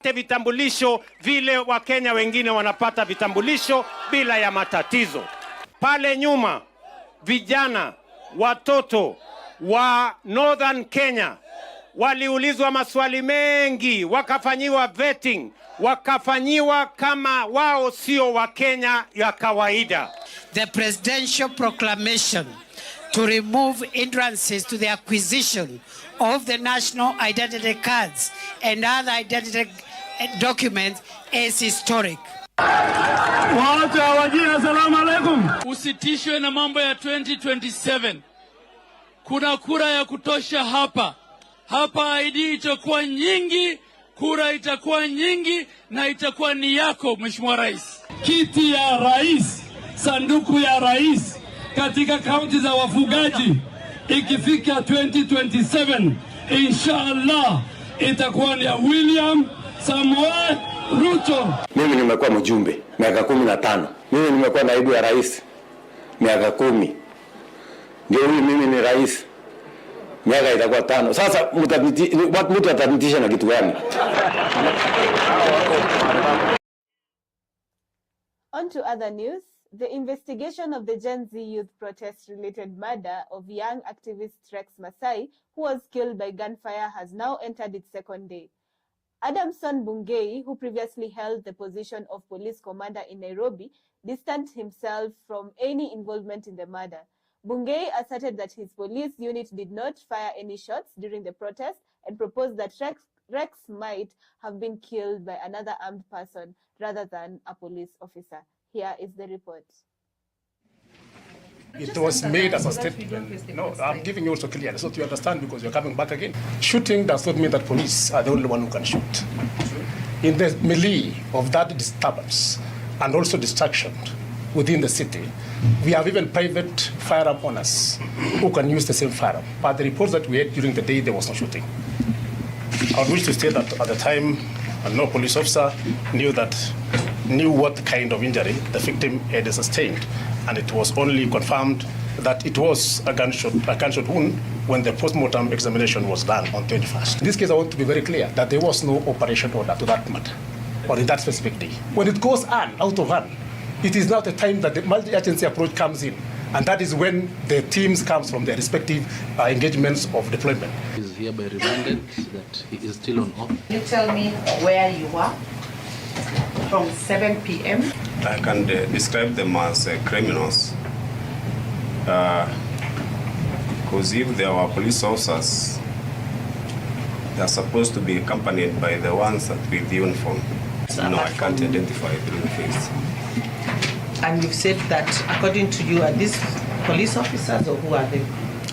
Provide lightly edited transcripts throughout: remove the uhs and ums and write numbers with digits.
Vitambulisho vile Wakenya wengine wanapata vitambulisho bila ya matatizo. Pale nyuma vijana, watoto wa Northern Kenya waliulizwa maswali mengi, wakafanyiwa vetting, wakafanyiwa kama wao sio wa Kenya ya kawaida. The presidential proclamation to remove hindrances to the acquisition of the national identity cards and other identity documents is historic. Assalamu alaikum. Usitishwe na mambo ya 2027. Kuna kura ya kutosha hapa. Hapa ID itakuwa nyingi, kura itakuwa nyingi na itakuwa ni yako Mheshimiwa Rais. Kiti ya rais, sanduku ya rais katika kaunti za wafugaji ikifika 2027 inshallah itakuwa ni ya William Samoei Ruto. Mimi nimekuwa mjumbe miaka 15. Mimi nimekuwa naibu ya rais miaka 10. Ndio huyu mimi ni rais. Miaka itakuwa 5. Sasa mtu atapitisha na kitu gani? On to other news. The investigation of the Gen Z youth protest-related murder of young activist Rex Masai, who was killed by gunfire, has now entered its second day. Adamson Bungei, who previously held the position of police commander in Nairobi, distanced himself from any involvement in the murder. Bungei asserted that his police unit did not fire any shots during the protest and proposed that Rex might have been killed by another armed person rather than a police officer. Here is the report. It was made as a statement. No, I'm giving you also clearly so you understand, because you're coming back again. Shooting does not mean that police are the only one who can shoot. In the melee of that disturbance and also destruction within the city, we have even private firearm owners who can use the same firearm. But the reports that we had during the day, there was no shooting. I would wish to state that at the time, no police officer knew what kind of injury the victim had sustained, and it was only confirmed that it was a gunshot wound when the post-mortem examination was done on 21st. In this case, I want to be very clear that there was no operation order to that matter, or in that specific day. When it goes on, out of hand, it is now the time that the multi-agency approach comes in, and that is when the teams comes from their respective engagements of deployment. He is hereby reminded that he is still on off. Can you tell me where you were from 7 p.m.? I can describe them as criminals. Because if they were police officers, they are supposed to be accompanied by the ones that with the uniform. No, I can't identify through the face. And you've said that, according to you, are these police officers or who are they?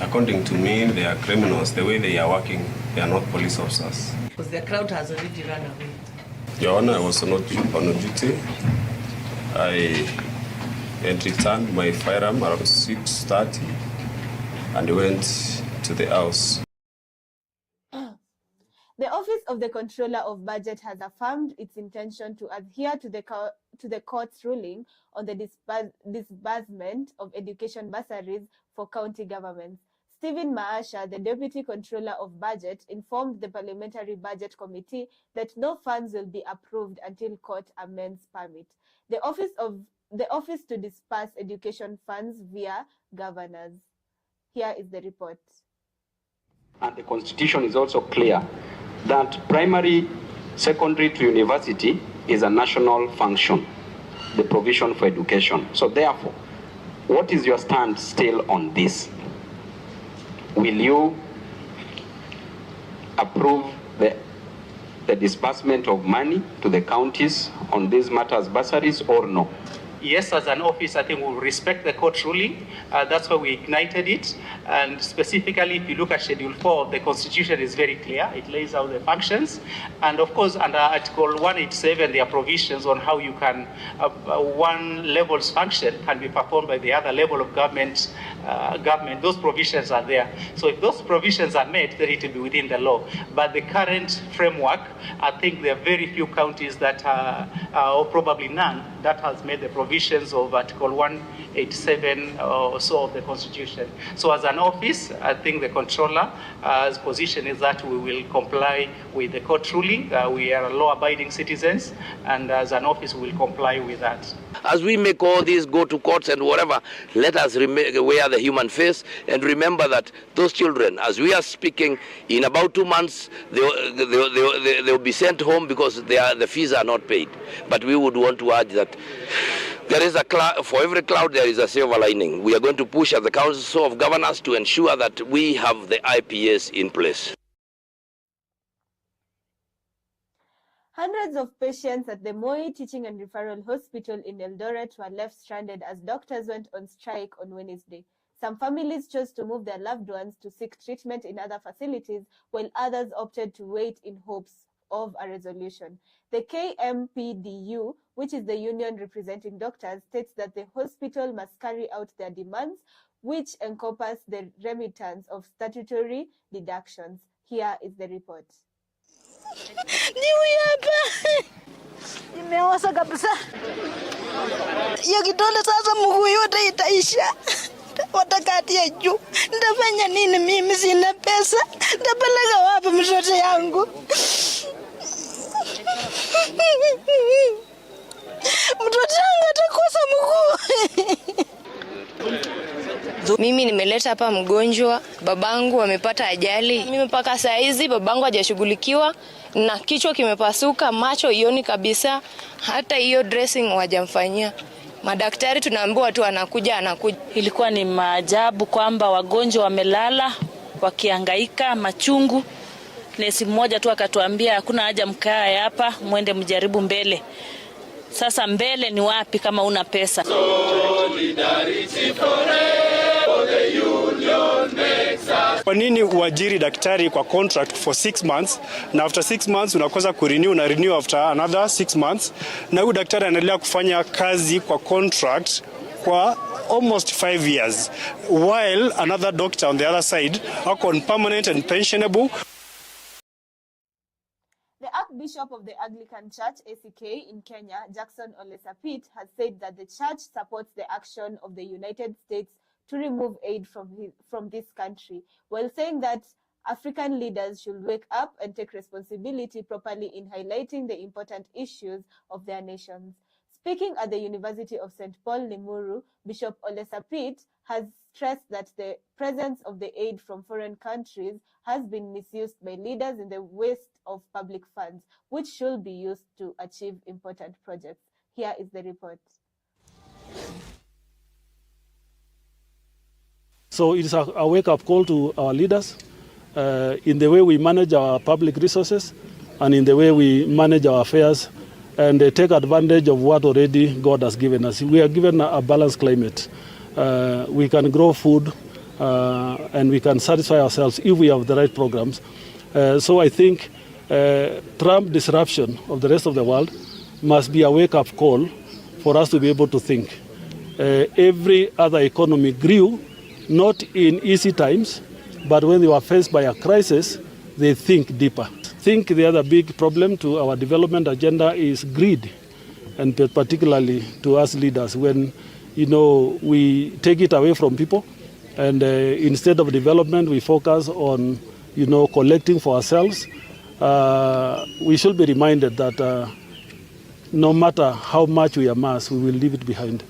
According to me, they are criminals. The way they are working, they are not police officers. Because the crowd has already run away. Your Honor, I was not on duty. I had returned my firearm around 6:30 and went to the house. The Office of the Controller of Budget has affirmed its intention to adhere to the court's ruling on the disbursement of education bursaries for county governments. Stephen Maasha, the Deputy Controller of Budget, informed the Parliamentary Budget Committee that no funds will be approved until court amends permit. The office to disperse education funds via governors. Here is the report. And the Constitution is also clear that primary, secondary to university is a national function, the provision for education. So therefore, what is your stand still on this? Will you approve the disbursement of money to the counties on these matters bursaries or no? Yes, as an office, I think we'll respect the court ruling. That's why we ignited it. And specifically, if you look at Schedule 4 of the Constitution, is very clear. It lays out the functions. And of course, under Article 187, there are provisions on how you can, one level's function can be performed by the other level of government. Those provisions are there. So if those provisions are met, then it will be within the law. But the current framework, I think there are very few counties that or probably none, that has made the provisions of Article 187 or so of the Constitution. So as an an office, I think the controller's position is that we will comply with the court ruling. We are law-abiding citizens, and as an office, we will comply with that. As we make all these go to courts and whatever, let us wear the human face and remember that those children, as we are speaking, in about 2 months, they'll be sent home because the fees are not paid. But we would want to urge that there is for every cloud there is a silver lining. We are going to push as the Council of Governors to ensure that we have the IPS in place. Hundreds of patients at the Moi Teaching and Referral Hospital in Eldoret were left stranded as doctors went on strike on Wednesday. Some families chose to move their loved ones to seek treatment in other facilities, while others opted to wait in hopes of a resolution. The KMPDU, which is the union representing doctors, states that the hospital must carry out their demands, which encompass the remittance of statutory deductions. Here is the report. Nimeoza kabisa. Hiyo kidole sasa mguu yote itaisha. Watakatia juu. Nitafanya nini mimi sina pesa? Nitapeleka wapi mtoto yangu? Mtoto wangu atakosa mguu. Mimi nimeleta hapa mgonjwa, babangu amepata ajali. Mimi mpaka saa hizi babangu hajashughulikiwa na kichwa kimepasuka, macho ioni kabisa, hata hiyo dressing hawajamfanyia. Madaktari tunaambiwa tu anakuja. Ilikuwa ni maajabu kwamba wagonjwa wamelala wakihangaika machungu. Nesi mmoja tu akatuambia hakuna haja mkae hapa, mwende mjaribu mbele. Sasa mbele ni wapi kama una pesa? Kwa nini uajiri daktari kwa contract for 6 months na after 6 months unakosa kurenew na renew after another 6 months, na huyu daktari anaendelea kufanya kazi kwa contract kwa almost 5 years while another doctor on the other side ako on permanent and pensionable. The Archbishop of the Anglican Church, ACK, in Kenya, Jackson Ole Sapit, has said that the church supports the action of the United States to remove aid from this country, while saying that African leaders should wake up and take responsibility properly in highlighting the important issues of their nations. Speaking at the University of St. Paul, Limuru, Bishop Ole Sapit has stressed that the presence of the aid from foreign countries has been misused by leaders in the waste of public funds, which should be used to achieve important projects. Here is the report. So it is a wake-up call to our leaders in the way we manage our public resources and in the way we manage our affairs, and take advantage of what already God has given us. We are given a balanced climate. We can grow food and we can satisfy ourselves if we have the right programs. So I think Trump disruption of the rest of the world must be a wake-up call for us to be able to think. Every other economy grew, not in easy times, but when they were faced by a crisis, they think deeper. I think the other big problem to our development agenda is greed, and particularly to us leaders, when we take it away from people, and instead of development, we focus on collecting for ourselves. We should be reminded that no matter how much we amass, we will leave it behind.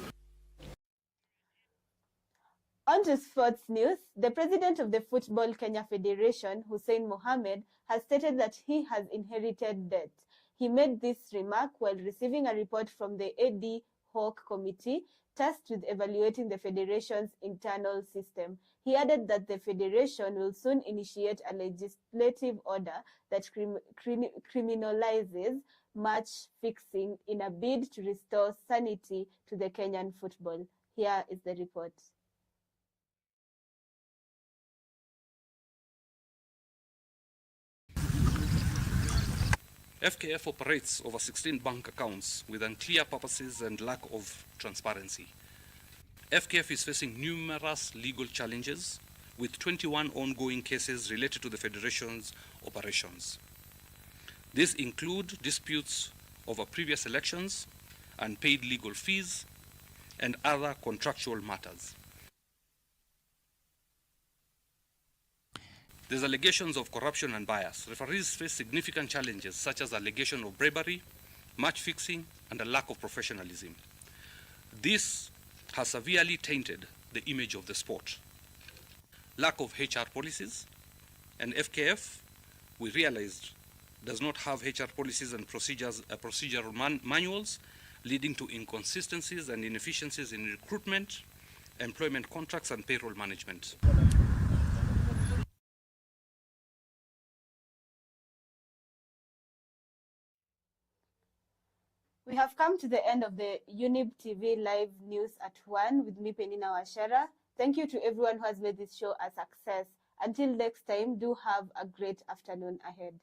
On to sports news. The president of the Football Kenya Federation, Hussein Mohamed, has stated that he has inherited debt. He made this remark while receiving a report from the AD Hoc Committee tasked with evaluating the federation's internal system. He added that the federation will soon initiate a legislative order that criminalizes match fixing in a bid to restore sanity to the Kenyan football. Here is the report. FKF operates over 16 bank accounts with unclear purposes and lack of transparency. FKF is facing numerous legal challenges with 21 ongoing cases related to the Federation's operations. These include disputes over previous elections, unpaid legal fees, and other contractual matters. There's allegations of corruption and bias. Referees face significant challenges such as allegation of bribery, match fixing, and a lack of professionalism. This has severely tainted the image of the sport. Lack of HR policies, and FKF, we realized, does not have HR policies and procedural manuals, leading to inconsistencies and inefficiencies in recruitment, employment contracts, and payroll management. We have come to the end of the Younib TV live news at 1 with me, Peninah Wachera. Thank you to everyone who has made this show a success. Until next time, do have a great afternoon ahead.